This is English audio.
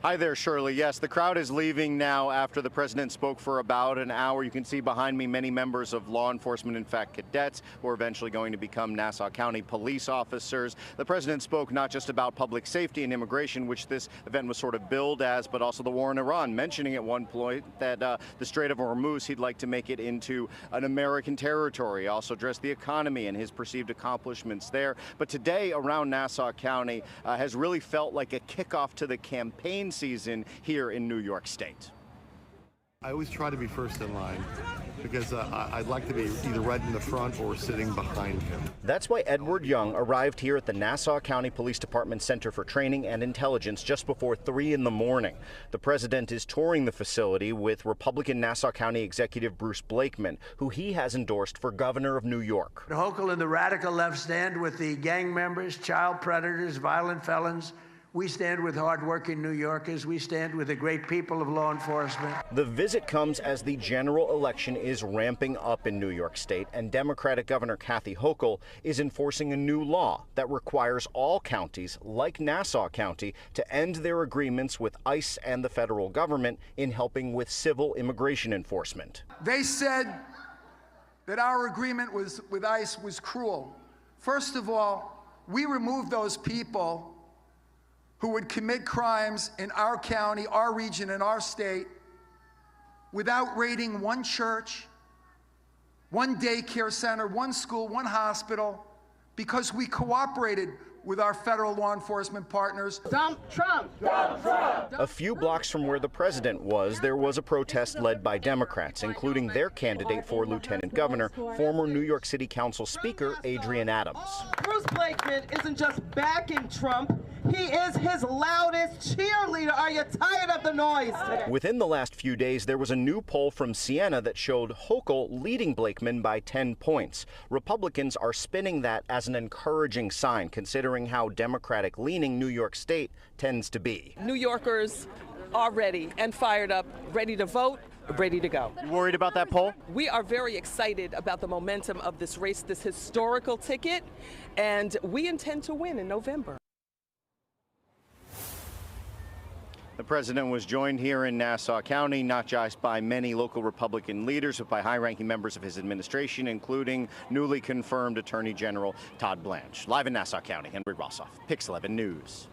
Hi there, Shirley. Yes, the crowd is leaving now after the president spoke for about an hour. You can see behind me many members of law enforcement, in fact, cadets, who are eventually going to become Nassau County police officers. The president spoke not just about public safety and immigration, which this event was sort of billed as, but also the war in Iran, mentioning at one point that the Strait of Hormuz, he'd like to make it into an American territory. He also addressed the economy and his perceived accomplishments there. But today around Nassau County has really felt like a kickoff to the campaign season here in New York State. I always try to be first in line because I'd like to be either right in the front or sitting behind him. That's why Edward Young arrived here at the Nassau County Police Department Center for Training and Intelligence just before 3 in the morning. The president is touring the facility with Republican Nassau County Executive Bruce Blakeman, who he has endorsed for governor of New York. Hochul and the radical left stand with the gang members, child predators, violent felons. We stand with hardworking New Yorkers. We stand with the great people of law enforcement. The visit comes as the general election is ramping up in New York State, and Democratic Governor Kathy Hochul is enforcing a new law that requires all counties, like Nassau County, to end their agreements with ICE and the federal government in helping with civil immigration enforcement. They said that our agreement with ICE was cruel. First of all, we removed those people who would commit crimes in our county, our region, and our state without raiding one church, one daycare center, one school, one hospital, because we cooperated with our federal law enforcement partners. Dump Trump! Dump Trump! A few blocks from where the president was, there was a protest led by Democrats, including their candidate for lieutenant governor, former New York City Council Speaker Adrienne Adams. Bruce Blakeman isn't just backing Trump, he is his loudest cheerleader. Are you tired of the noise today? Within the last few days, there was a new poll from Siena that showed Hochul leading Blakeman by 10 points. Republicans are spinning that as an encouraging sign, considering how Democratic-leaning New York State tends to be. New Yorkers are ready and fired up, ready to vote, ready to go. You worried about that poll? We are very excited about the momentum of this race, this historical ticket, and we intend to win in November. The president was joined here in Nassau County not just by many local Republican leaders, but by high-ranking members of his administration, including newly confirmed Attorney General Todd Blanche. Live in Nassau County, Henry Rossoff, Pix 11 News.